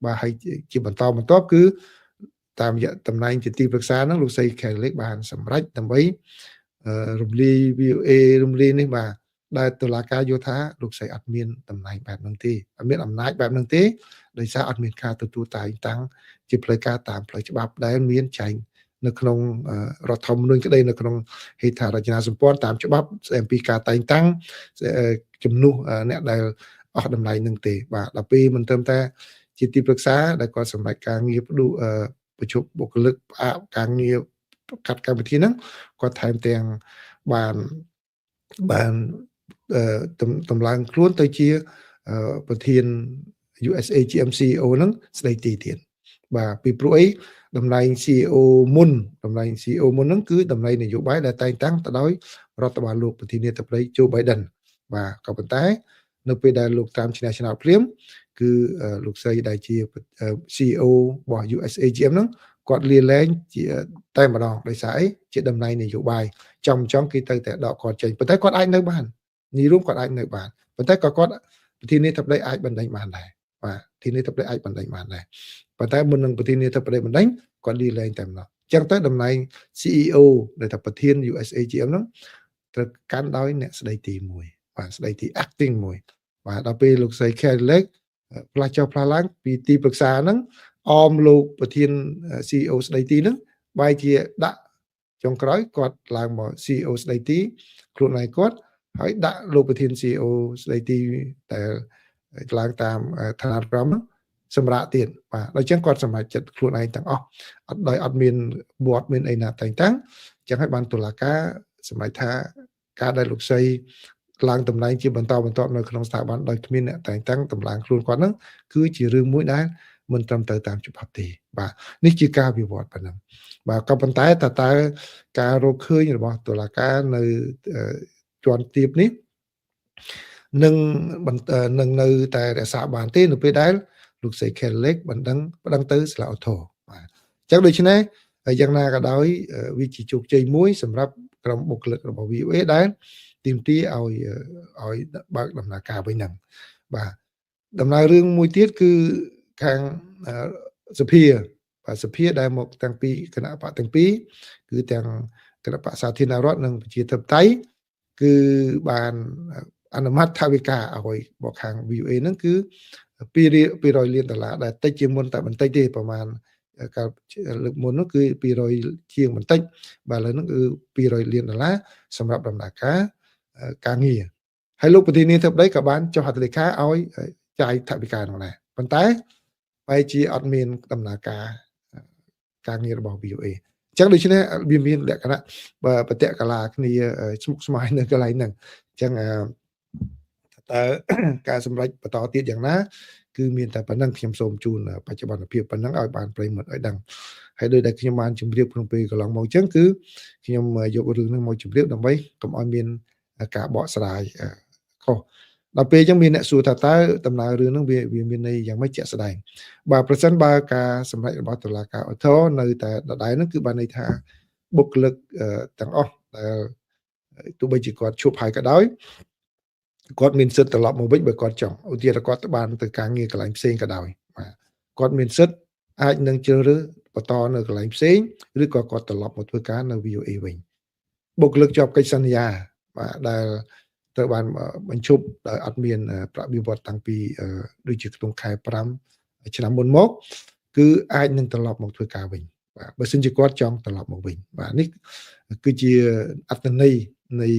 បាទហើយជាបន្តបន្ទាប់គឺតាមរយៈតំណែងជាទីប្រឹក្សាហ្នឹងលោកស្រី Carrie Lake បានសម្រេចដើម្បីរំលាយ VOA រំលាយនេះបាទដែលតុលាការយល់ថាលោកស្រីអត់មានតំណែងបែបហ្នឹងទេអត់មានអំណាចបែបហ្នឹងទេដោយសារអត់មានការទទួលតែងតាំងជាផ្លូវការតាមផ្លូវច្បាប់ដែលមានចែងនៅក្នុងរដ្ឋធម្មនុញ្ញក្តីនៅក្នុងហេដ្ឋារចនាសម្ព័ន្ធតាមច្បាប់ស្តីអំពីការតែងតាំងជំនួសអ្នកដែលអស់តំណែងនឹងទេបាទដល់ពេលមិនត្រឹមតែជាទីប្រឹក្សាដែលគាត់សម្រេចការងារប្រជុំបុគ្គលិកផ្អាកការងារកាត់កម្មវិធីហ្នឹងគាត់ថែមទាំងបានតម្លើងខ្លួនទៅជាប្រធាន USAGM CEO ហ្នឹងស្ដីទីទៀតបាទពីព្រោះអីតំណែង CEO មុនហ្នឹងគឺតំណែងនយោបាយដែលតែងតាំងទៅដោយរដ្ឋបាលលោកប្រធានាធិបតី Joe Biden បាទក៏ប៉ុន្តែនៅពេលដែលលោកតាមឈ្នះឆ្នោតភ្លាមគឺលោកស្រីដែលជា CEO របស់ USAGM ហ្នឹងគាត់លាលែងជាតែម្ដងដោយសារអីជាតំណែងនយោបាយចង់គេទៅតែដកគាត់ចេញប៉ុន្តែគាត់អាចនៅបាននិយាយរួមគាត់អាចនៅបានប៉ុន្តែក៏គាត់ប្រធានាធិបតីអាចបណ្ដេញបានដែរបាទប្រធានាធិបតីអាចបណ្ដេញបានដែរប៉ុន្តែមុននឹងប្រធានាធិបតីបណ្ដេញគាត់លាលែងតែម្ដងអញ្ចឹងទៅតំណែង CEO ដែលថាប្រធាន USAGM ហ្នឹងត្រូវកាន់ដោយអ្នកស្ដីទីមួយបាទស្ដីទី acting មួយបាទដល់ពេលលោកស្រី Carrie Lake ផ្លាស់ចុះផ្លាស់ឡើងពីទីប្រឹក្សាហ្នឹងអមលោកប្រធាន CEO ស្ដីទីហ្នឹងបែរជាដាក់ចុងក្រោយគាត់ឡើងមក CEO ស្ដីទីខ្លួនឯងគាត់ហើយដាក់លោកប្រធាន CEO ស្ដីទីដែលឡើងតាមឋានានុក្រមសម្រាប់ទៀតបាទដល់អញ្ចឹងគាត់សម្រេចចិត្តខ្លួនឯងទាំងអស់អត់មានបទមានអីណាតែងតាំងអញ្ចឹងហើយបានតុលាការសម្រេចថាការដែលលោកស្រីឡើងតំណែងជាបន្តបន្ទាប់នៅក្នុងស្ថាប័នដោយគ្មានអ្នកតែងតាំងតម្លើងខ្លួនគាត់ហ្នឹងគឺជារឿងមួយដែលមិនត្រឹមត្រូវតាមច្បាប់ទេបាទនេះជាការវិវត្តប៉ុណ្ណឹងបាទក៏ប៉ុន្តែតើការរកឃើញរបស់តុលាការនៅជាន់ទាបនេះនឹងនៅតែរក្សាបានទេនៅពេលដែលលោកស្រី Carrie Lake បណ្ដឹងទៅសាលាឧទ្ធរណ៍បាទអញ្ចឹងដូច្នេះយ៉ាងណាក៏ដោយវាជាជោគជ័យមួយសម្រាប់ក្រុមបុគ្គលិករបស់ VOA ដែលទាមទារឲ្យបើកដំណើរការវិញហ្នឹងបាទដំណើររឿងមួយទៀតគឺខាងសភាដែលមកតាំងពីគណៈបកទាំងពីរគឺទាំងគណៈបកសាធារណរដ្ឋនិងប្រជាធិបតេយ្យគឺបានអនុម័តថវិកាឲ្យមកខាង VOA ហ្នឹងគឺ$200 លានដែលតិចជាងមុនតែបន្តិចទេប្រហែលកាលលើកមុននោះគឺ200ជាងបន្តិចបាទឥឡូវហ្នឹងគឺ$200 លានសម្រាប់ដំណើរការងារហើយលោកប្រធានាធិបតីក៏បានចុះហត្ថលេខាឲ្យចាយថវិកានោះដែរប៉ុន្តែបែរជាអត់មានដំណើរការងាររបស់ VOA អញ្ចឹងដូច្នេះវាមានលក្ខណៈបតិកលាគ្នាស្មុគស្មាញនៅកន្លែងហ្នឹងអញ្ចឹងតើការសម្រេចបន្តទៀតយ៉ាងណាគឺមានតែប៉ុណ្្នឹងខ្ញុំសូមជូនបច្ចុប្បន្នភាពប៉ុណ្្នឹងឲ្យបានប្រិយមិត្តឲ្យដឹងហើយដោយដែលខ្ញុំបានជម្រាបក្នុងពេលកន្លងមកអញ្ចឹងគឺខ្ញុំយករឿងហ្នឹងមកជម្រាបដើម្បីកុំឲ្យមានការបកស្រាយខុស ដល់ពេលអញ្ចឹងមានអ្នកសួរថាតើដំណើររឿងហ្នឹងវាមានន័យយ៉ាងម៉េចជាក់ស្ដែងបាទប្រសិនបើការសម្រេចរបស់តុលាការឧទ្ធរណ៍នៅតែដដែលហ្នឹងគឺបានន័យថាបុគ្គលិកទាំងអស់ដែលទោះបីជាគាត់ឈប់ហើយក៏ដោយគាត់មានសិទ្ធិត្រឡប់មកវិញបើគាត់ចង់ឧទាហរណ៍គាត់បានទៅការងារកន្លែងផ្សេងក៏ដោយបាទគាត់មានសិទ្ធិអាចនឹងជ្រើសរើសបន្តនៅកន្លែងផ្សេងឬក៏គាត់ត្រឡប់មកធ្វើការនៅ VOA វិញបុគ្គលិកជាប់កិច្ចសន្យាបាទដែលត្រូវបានបញ្ឈប់ដោយអត់មានប្រាក់បៀវត្សតាំងពីដូចជាក្នុងខែ5ឆ្នាំមុនមកគឺអាចនឹងត្រឡប់មកធ្វើការវិញបាទបើសិនជាគាត់ចង់ត្រឡប់មកវិញបាទនេះគឺជាអត្ថន័យនៃ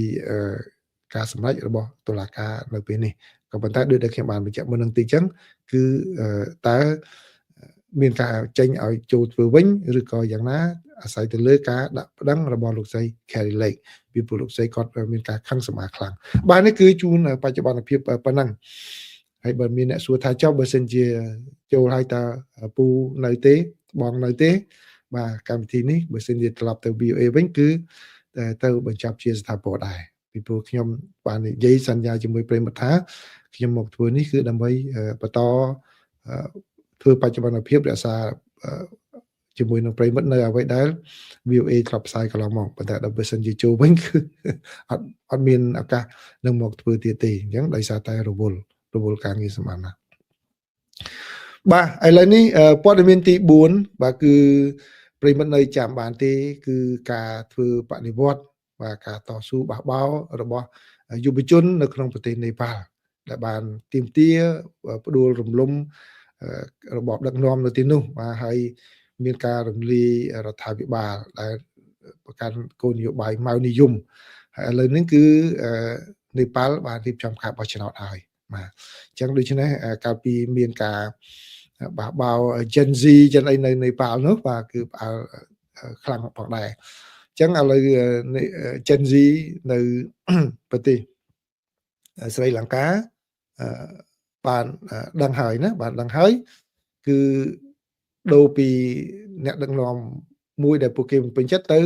ការសម្រេចរបស់តុលាការនៅពេលនេះក៏ប៉ុន្តែដូចដែលខ្ញុំបានបញ្ជាក់មុននឹងទីអញ្ចឹងគឺតើមានការចេញឲ្យចូលធ្វើវិញឬក៏យ៉ាងណាអាស្រ័យទៅលើការដាក់ប្តឹងរបស់លោកស្រី Carrie Lake ពីព្រោះលោកស្រីគាត់មានការខឹងសម្មាខ្លាំងបាទនេះគឺជូនបច្ចុប្បន្នភាពប៉ុណ្ណឹងហើយបើមានអ្នកសួរថាចុះបើសិនជាចូលហើយតើពូនៅទេបងនៅទេបាទកម្មវិធីនេះបើសិនជាត្រឡប់ទៅ VOA វិញគឺទៅបញ្ចប់ជាស្ថាពរដែរពីព្រោះខ្ញុំបាននិយាយសន្យាជាមួយប្រិមត្តថាខ្ញុំមកធ្វើនេះគឺដើម្បីបន្តធ្វើបច្ចុប្បន្នភាពរក្សាជាមួយនឹងប្រិមិត្តនៅអ្វីដែល VOA ធ្លាប់ផ្សាយកន្លងមកប៉ុន្តែដល់បើសិនជាចូលវិញគឺអត់មានឱកាសនឹងមកធ្វើទៀតទេអញ្ចឹងដោយសារតែរវល់ការងារសម្រាប់ណាបាទឥឡូវនេះព័ត៌មានទី4បាទគឺប្រិមិត្តនៅចាំបានទេគឺការធ្វើបដិវត្តបាទការតស៊ូបះបោររបស់យុវជននៅក្នុងប្រទេសនេប៉ាល់ដែលបានទាមទារផ្ដួលរំលំរបបដឹកនាំនៅទីនោះបាទហើយមានការរំលាយរដ្ឋាភិបាលដែលប្រកាន់គោលនយោបាយម៉ៅនិយមហើយឥឡូវនេះគឺនេប៉ាល់បានរៀបចំការបោះឆ្នោតហើយបាទអញ្ចឹងដូច្នេះកាលពីមានការបះបោរ Gen Z ចឹងអីនៅនេប៉ាល់នោះបាទគឺផ្អើលខ្លាំងផងដែរអញ្ចឹងឥឡូវ Gen Z នៅប្រទេសស្រីលង្កាបានដឹងហើយណាបានដឹងហើយគឺដូរពីអ្នកដឹកនាំមួយដែលពួកគេមិនពេញចិត្តទៅ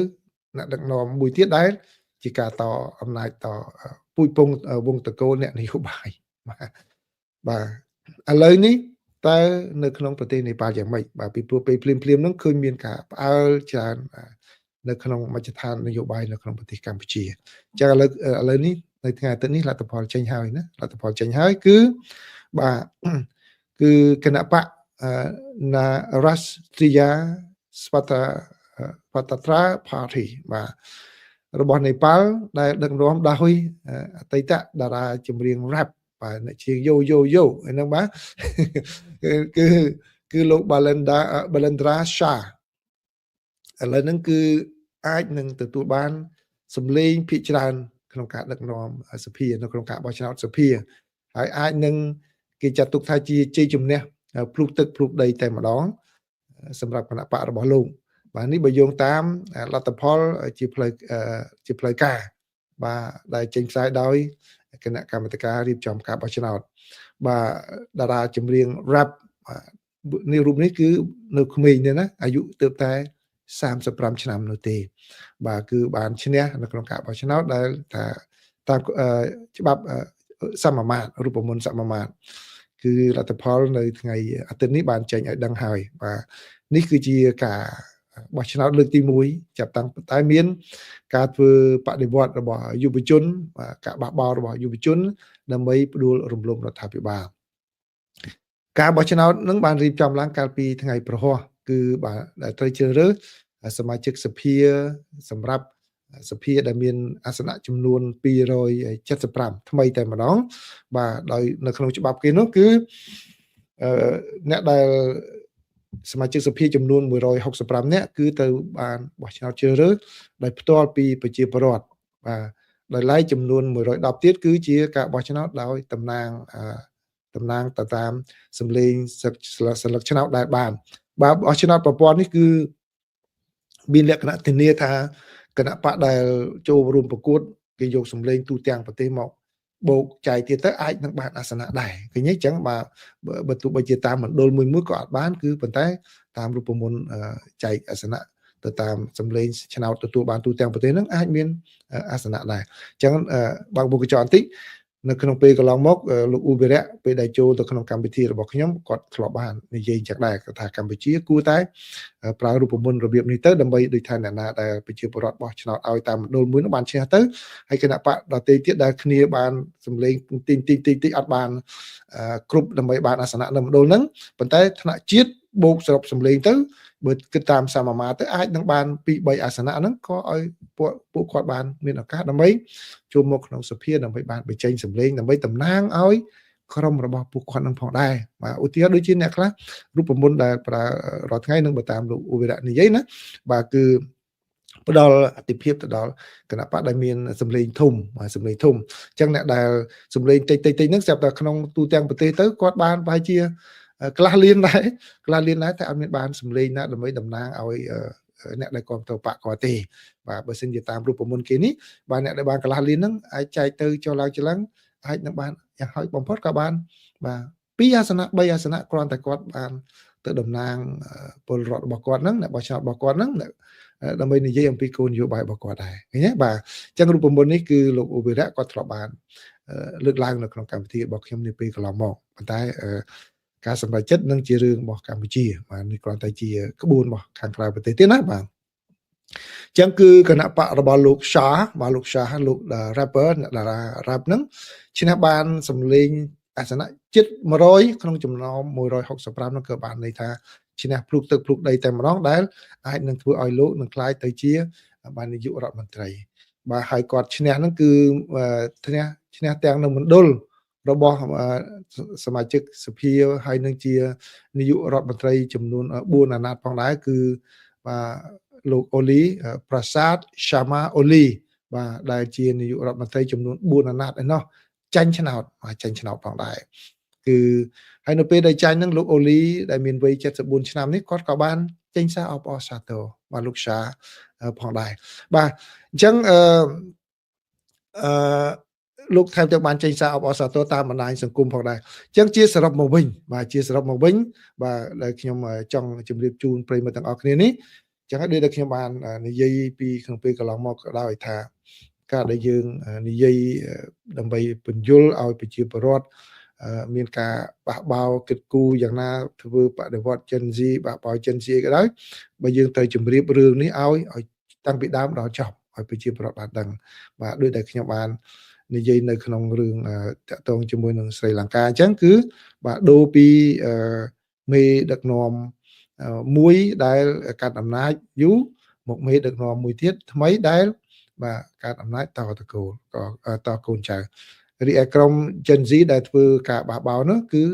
អ្នកដឹកនាំមួយទៀតដែលជាការតអំណាចតពូជពងវងតកូលអ្នកនយោបាយបាទឥឡូវនេះតើនៅក្នុងប្រទេសនេប៉ាល់យ៉ាងម៉េចបាទពីព្រោះពេលភ្លាមហ្នឹងឃើញមានការផ្អើលច្រើននៅក្នុងមជ្ឈដ្ឋាននយោបាយនៅក្នុងប្រទេសកម្ពុជាអញ្ចឹងឥឡូវនេះនៅថ្ងៃអាទិត្យនេះលទ្ធផលចេញហើយណាលទ្ធផលចេញហើយគឺបាទគឺគណៈបកណារ៉ាស្ទ្រីយ៉ាស្វតាត្រាផាធីបាទរបស់នេប៉ាល់ដែលដឹកនាំដោយអតីតតារាចម្រៀង rap បាទអ្នកជាងយូហ្នឹងបាទគឺលោក Balendra Shah ឥឡូវហ្នឹងគឺអាចនឹងទទួលបានសម្លេងភាគច្រើនក្នុងការដឹកនាំសភានៅក្នុងការបោះឆ្នោតសភាហើយអាចនឹងគេចាត់ទុកថាជាជ័យជំនះភ្លុកទឹកភ្លុកដីតែម្ដងសម្រាប់គណៈបករបស់លោកបាទនេះបើយោងតាមលទ្ធផលជាផ្លូវការបាទដែលចេញផ្សាយដោយគណៈកម្មាធិការរៀបចំការបោះឆ្នោតបាទតារាចម្រៀង rap នេះរូបនេះគឺនៅក្មេងទេណាអាយុទើបតែ35ឆ្នាំនោះទេបាទគឺបានឈ្នះនៅក្នុងការបោះឆ្នោតដែលថាតាមច្បាប់សមាមាត្ររូបមន្តសមាមាត្រគឺលទ្ធផលនៅថ្ងៃអាទិត្យនេះបានចេញឲ្យដឹងហើយបាទនេះគឺជាការបោះឆ្នោតលើកទី1ចាប់តាំងតែមានការធ្វើបដិវត្តរបស់យុវជនបាទការបះបោររបស់យុវជនដើម្បីផ្ដួលរំលំរដ្ឋាភិបាលការបោះឆ្នោតនឹងបានរៀបចំឡើងកាលពីថ្ងៃប្រហ័សគឺបាទដែលត្រូវជ្រើសរើសសមាជិកសភាសម្រាប់សភាដែលមានអាសនៈចំនួន275ថ្មីតែម្ដងបាទដោយនៅក្នុងច្បាប់គេនោះគឺអ្នកដែលសមាជិកសភាចំនួន165នាក់គឺទៅបានបោះឆ្នោតជ្រើសរើសដោយផ្ទាល់ពីប្រជាពលរដ្ឋបាទដោយឡែកចំនួន110ទៀតគឺជាការបោះឆ្នោតដោយតំណាងទៅតាមសម្លេងសិលឹកឆ្នោតដែលបានបាទបោះឆ្នោតប្រព័ន្ធនេះគឺមានលក្ខណៈធានាថាគណៈបកដែលចូលរួមប្រកួតគេយកសម្លេងទូទាំងប្រទេសមកបូកចែកទៀតទៅអាចនឹងបានអាសនៈដែរឃើញទេអញ្ចឹងបើទោះបីជាតាមមណ្ឌលមួយក៏អត់បានគឺប៉ុន្តែតាមរូបមន្តចែកអាសនៈទៅតាមសម្លេងឆ្នោតទទួលបានទូទាំងប្រទេសហ្នឹងអាចមានអាសនៈដែរអញ្ចឹងបើកមុខកញ្ចក់បន្តិច នៅក្នុងពេលកន្លងមកលោកអ៊ូបេរៈពេលដែលចូលទៅក្នុងកម្មវិធីរបស់ខ្ញុំគាត់ធ្លាប់បាននិយាយចឹងដែរគាត់ថាកម្ពុជាគួរតែប្រើរូបមន្តរបៀបនេះទៅដើម្បីដូចថាអ្នកណាដែលប្រជាពលរដ្ឋបោះឆ្នោតឲ្យតាមមណ្ឌលមួយនោះបានឈ្នះទៅហើយគណៈបកដទៃទៀតដែលគ្នាបានសម្លេងទីអត់បានគ្រប់ដើម្បីបានអាសនៈនៅមណ្ឌលហ្នឹងប៉ុន្តែថ្នាក់ជាតិបូកសរុបសម្លេងទៅបើគិតតាមសមាមាត្រទៅអាចនឹងបាន2 3អាសនៈហ្នឹងក៏ឲ្យពួកគាត់បានមានឱកាសដើម្បីចូលមកក្នុងសភាដើម្បីបានបញ្ចេញសម្លេងដើម្បីតំណាងឲ្យក្រុមរបស់ពួកគាត់នឹងផងដែរបាទឧទាហរណ៍ដូចជាអ្នកខ្លះរូបមន្តដែលប្រើរាល់ថ្ងៃនឹងបើតាមលោកអ៊ូវីរៈនិយាយណាបាទគឺផ្ដល់អតិភិបទៅដល់គណៈបកដែលមានសម្លេងធំបាទសម្លេងធំអញ្ចឹងអ្នកដែលសម្លេងតិចហ្នឹងស្រាប់តែក្នុងទូទាំងប្រទេសទៅគាត់បានប្រហែលជាខ្លះលៀនដែរតែអត់មានបានសម្លេងណាដើម្បីតំណាងឲ្យអ្នកដែលគ្រប់ទៅបកគាត់ទេបាទបើសិនជាតាមរូបមន្តគេនេះបាទអ្នកដែលបានកន្លះលៀនហ្នឹងអាចចែកទៅចុះឡើងអាចនឹងបានយ៉ាងហោចបំផុតក៏បានបាទ2អាសនៈ3អាសនៈគ្រាន់តែគាត់បានទៅតំណាងពលរដ្ឋរបស់គាត់ហ្នឹងអ្នកបោះឆ្នោតរបស់គាត់ហ្នឹងដើម្បីនិយាយអំពីគោលនយោបាយរបស់គាត់ដែរឃើញទេបាទអញ្ចឹងរូបមន្តនេះគឺលោកអ៊ូបេរៈគាត់ធ្លាប់បានលើកឡើងនៅក្នុងកម្មវិធីរបស់ខ្ញុំនាពេលកន្លងមកប៉ុន្តែការសម្រេចចិត្តនឹងជារឿងរបស់កម្ពុជាបាទនេះគ្រាន់តែជាក្បួនរបស់ខាងក្រៅប្រទេសទេណាបាទចឹងគឺគណៈបករបស់លោកសាបាទលោកសាលោក rapper អ្នកតារា rap ហ្នឹងឈ្នះបានសម្លេងអាសនៈជិត100ក្នុងចំណោម165ហ្នឹងក៏បានន័យថាឈ្នះភ្លុកទឹកភ្លុកដីតែម្ដងដែលអាចនឹងធ្វើឲ្យលោកនឹងក្លាយទៅជាបាននាយករដ្ឋមន្ត្រីបាទហើយគាត់ឈ្នះហ្នឹងគឺឈ្នះទាំងនៅមណ្ឌលរបស់សមាជិកសភាហើយនឹងជានាយករដ្ឋមន្ត្រីចំនួន4អាណត្តិផងដែរគឺបាទលោកអូលីប្រាសាទសាម៉ាអូលីបាទដែលជានាយករដ្ឋមន្ត្រីចំនួន4អាណត្តិឯណោះចាញ់ឆ្នោតផងដែរគឺហើយនៅពេលដែលចាញ់ហ្នឹងលោកអូលីដែលមានវ័យ74ឆ្នាំនេះគាត់ក៏បានចេញសារអបអរសាទរបាទលោកសាផងដែរបាទអញ្ចឹងលោកថែមទាំងបានចេញសារអបអរសាទរតាមបណ្ដាញសង្គមផងដែរអញ្ចឹងជាសរុបមកវិញបាទដែលខ្ញុំចង់ជម្រាបជូនប្រិយមិត្តទាំងអស់គ្នានេះចឹងហើយដូចដែលខ្ញុំបាននិយាយពីក្នុងពេលកន្លងមកក៏ដោយថាការដែលយើងនិយាយដើម្បីបញ្យល់ឲ្យប្រជាពលរដ្ឋមានការបះបោរគិតគូរយ៉ាងណាធ្វើបដិវត្ត Gen Z បះបោរ Gen Z ក៏ដោយបើយើងត្រូវជម្រាបរឿងនេះឲ្យតាំងពីដើមដល់ចប់ឲ្យប្រជាពលរដ្ឋបានដឹងបាទដូចដែលខ្ញុំបាននិយាយនៅក្នុងរឿងតាក់ទងជាមួយនឹងស្រីលង្កាអញ្ចឹងគឺបាទដូរពីមេដឹកនាំមួយដែលកាត់អំណាចយូរមកមេដឹកនាំមួយទៀតថ្មីដែលបាទកាត់អំណាចតកូនចៅរីឯក្រុម Gen Z ដែលធ្វើការបះបោរនោះគឺ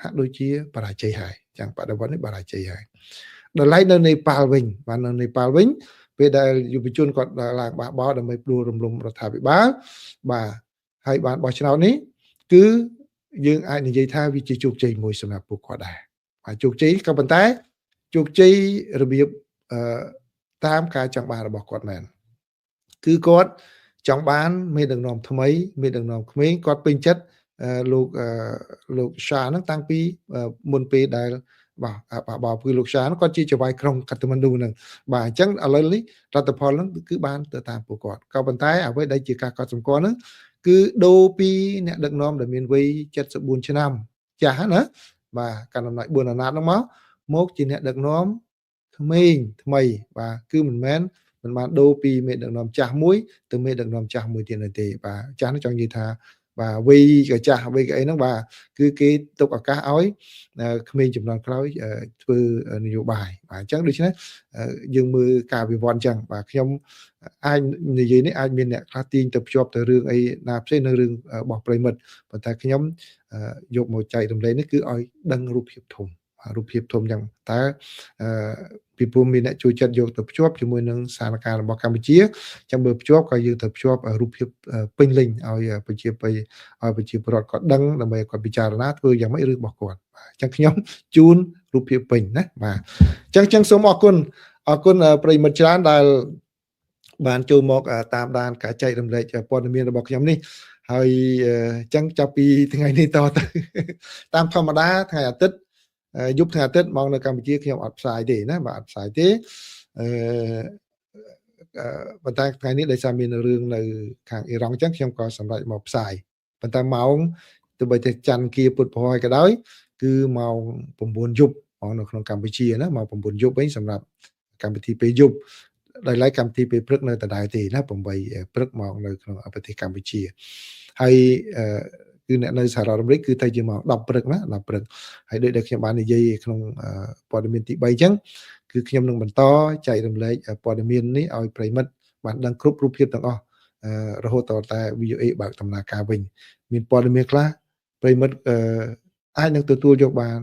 ហាក់ដូចជាបរាជ័យហើយចឹងបដិវត្តនេះបរាជ័យហើយដល់ឡែកនៅនេប៉ាល់វិញបាទនៅនេប៉ាល់វិញពេលដែលយុវជនគាត់ឡើងបះបោរដើម្បីផ្ដួលរំលំរដ្ឋាភិបាលបាទហើយបានបោះឆ្នោតនេះគឺយើងអាចនិយាយថាវាជាជោគជ័យមួយសម្រាប់ពួកគាត់ដែរបាទជោគជ័យក៏ប៉ុន្តែជោគជ័យរបៀបតាមការចង់បានរបស់គាត់មែនគឺគាត់ចង់បានមេដឹកនាំថ្មីមេដឹកនាំក្មេងគាត់ពេញចិត្តលោកសាហ្នឹងតាំងពីមុនពេលដែលបាទគឺលោកសាហ្នឹងគាត់ជាចៅហ្វាយក្រុងកាត្មាន់ឌូហ្នឹងបាទអញ្ចឹងឥឡូវនេះរដ្ឋផលហ្នឹងគឺបានទៅតាមពួកគាត់ក៏ប៉ុន្តែអ្វីដែលជាការកត់សម្គាល់ហ្នឹងគឺដូរពីអ្នកដឹកនាំដែលមានវ័យ74ឆ្នាំចាស់ណាបាទកាន់អំណាច4អាណត្តិហ្នឹងមកជាអ្នកដឹកនាំក្មេងថ្មីបាទគឺមិនបានដូរពីមេដឹកនាំចាស់មួយទៅមេដឹកនាំចាស់មួយទៀតទេបាទចាស់នោះចង់និយាយថាបាទវ័យក៏ចាស់វ័យក៏អីហ្នឹងបាទគឺគេទុកឱកាសឲ្យក្មេងចំនួនក្រោយធ្វើនយោបាយបាទអញ្ចឹងដូច្នេះយើងមើលការវិវត្តអញ្ចឹងបាទខ្ញុំអាចនិយាយនេះអាចមានអ្នកខ្លះទាញទៅភ្ជាប់ទៅរឿងអីណាផ្សេងនៅរឿងរបស់ប្រិមិត្តប៉ុន្តែខ្ញុំយកមកចែករំលែកនេះគឺឲ្យដឹងរូបភាពធំយ៉ាងតើពីព្រោះមានអ្នកជួយចិត្តយកទៅភ្ជាប់ជាមួយនឹងស្ថានភាពរបស់កម្ពុជាចាំបើភ្ជាប់ក៏យើងទៅភ្ជាប់រូបភាពពេញលេញឲ្យប្រជាពលរដ្ឋគាត់ដឹងដើម្បីគាត់ពិចារណាធ្វើយ៉ាងម៉េចរឿងរបស់គាត់បាទអញ្ចឹងខ្ញុំជូនរូបភាពពេញណាបាទអញ្ចឹងសូមអរគុណប្រិយមិត្តច្រើនដែលបានចូលមកតាមដានការចែករំលែកព័ត៌មានរបស់ខ្ញុំនេះហើយអញ្ចឹងចាប់ពីថ្ងៃនេះតទៅតាមធម្មតាថ្ងៃអាទិត្យយប់ថ្ងៃអាទិត្យមកនៅកម្ពុជាខ្ញុំអត់ផ្សាយទេណាបាទអត់ផ្សាយទេប៉ុន្តែថ្ងៃនេះដោយសារមានរឿងនៅខាងអ៊ីរ៉ង់អញ្ចឹងខ្ញុំក៏សម្រេចមកផ្សាយ ប៉ុន្តែម៉ោងទោះបីតែច័ន្ទគៀពុទ្ធពហុក៏ដោយគឺម៉ោង9យប់មកនៅក្នុងកម្ពុជាណាម៉ោង9យប់វិញសម្រាប់កម្មវិធីពេលយប់ដោយឡែកកម្មវិធីពេលព្រឹកនៅដដែលទេណា8ព្រឹកមកនៅក្នុងប្រទេសកម្ពុជាហើយគឺអ្នកនៅសហរដ្ឋអាមេរិកគឺទៅជាម៉ោង10ព្រឹកណា10ព្រឹកហើយដូចដែលខ្ញុំបាននិយាយក្នុងព័ត៌មានទី3អញ្ចឹងគឺខ្ញុំនឹងបន្តចែករំលែកព័ត៌មាននេះឲ្យប្រិមិត្តបានដឹងគ្រប់រូបភាពទាំងអស់រហូតដល់តែ VOA បើកដំណើរការវិញមានព័ត៌មានខ្លះប្រិមិត្តអាចនឹងទទួលយកបាន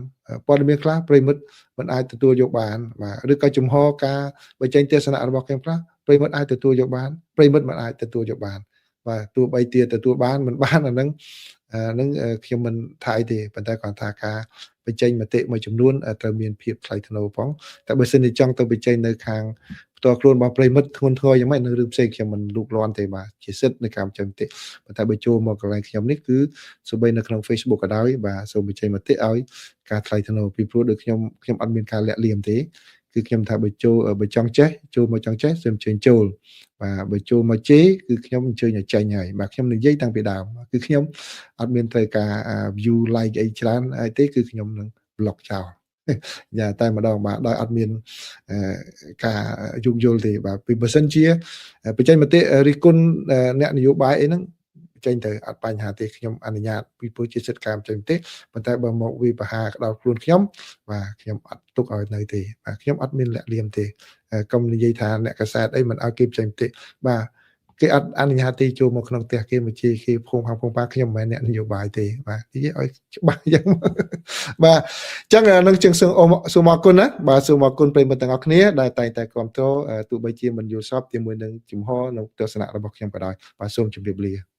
ព័ត៌មានខ្លះប្រិមិត្តមិនអាចទទួលយកបានបាទឬក៏ជំហរការបញ្ចេញទស្សនៈរបស់ខ្ញុំខ្លះប្រិមិត្តអាចទទួលយកបានប្រិមិត្តមិនអាចទទួលយកបានបាទទោះបីជាទទួលបានមិនបានអានឹងខ្ញុំមិនថាអីទេប៉ុន្តែគាត់ថាការបញ្ចេញមតិមួយចំនួនត្រូវមានភាពថ្លៃថ្នូរផងតែបើសិនជាចង់ទៅបញ្ចេញនៅខាងផ្ទាល់ខ្លួនរបស់ប្រិមិត្តធ្ងន់ធ្ងរយ៉ាងម៉េចនៅរឿងផ្សេងខ្ញុំមិនលូកលាន់ទេបាទជាសិទ្ធិនៃការបញ្ចេញមតិប៉ុន្តែបើចូលមកកន្លែងខ្ញុំនេះគឺសូម្បីនៅក្នុង Facebook ក៏ដោយបាទសូមបញ្ចេញមតិឲ្យការថ្លៃថ្នូរពីព្រោះដូចខ្ញុំអត់មានការលាក់លៀមទេគឺខ្ញុំថាបើចង់ចេះចូលមកចង់ចេះសូមអញ្ជើញចូលបាទបើចូលមកជេរគឺខ្ញុំអញ្ជើញឲ្យចេញហើយបាទខ្ញុំនិយាយតាំងពីដើមគឺខ្ញុំអត់មានត្រូវការ view like អីច្រើនអីទេគឺខ្ញុំនឹង block ចោលយ៉ាតែម្ដងបាទដោយអត់មានការយោគយល់ទេបាទពីបើសិនជាបញ្ចេញមតិរិះគន់អ្នកនយោបាយអីហ្នឹងចេញទៅអត់បញ្ហាទេខ្ញុំអនុញ្ញាតពីព្រោះជាសិទ្ធិការបញ្ចេញមតិប៉ុន្តែបើមកវិបហាដល់ខ្លួនខ្ញុំបាទខ្ញុំអត់ទុកឲ្យនៅទេបាទខ្ញុំអត់មានលាក់លៀមទេកុំនិយាយថាអ្នកកសែតអីមិនឲ្យគេបញ្ចេញមតិបាទគេអត់អនុញ្ញាតទេចូលមកក្នុងផ្ទះគេមកជេរគេភូមិខាងភូមិប៉ាខ្ញុំមិនមែនអ្នកនយោបាយទេបាទនិយាយឲ្យច្បាស់យ៉ាងបាទអញ្ចឹងនឹងជាងសូមអរគុណណាបាទសូមអរគុណប្រិយមិត្តទាំងអស់គ្នាដែលតែងតែគាំទ្រទោះបីជាមិនយល់សប្តិជាមួយនឹងជំហរនិងទស្សនៈរបស់ខ្ញុំក៏ដោយបាទសូមជម្រាបលា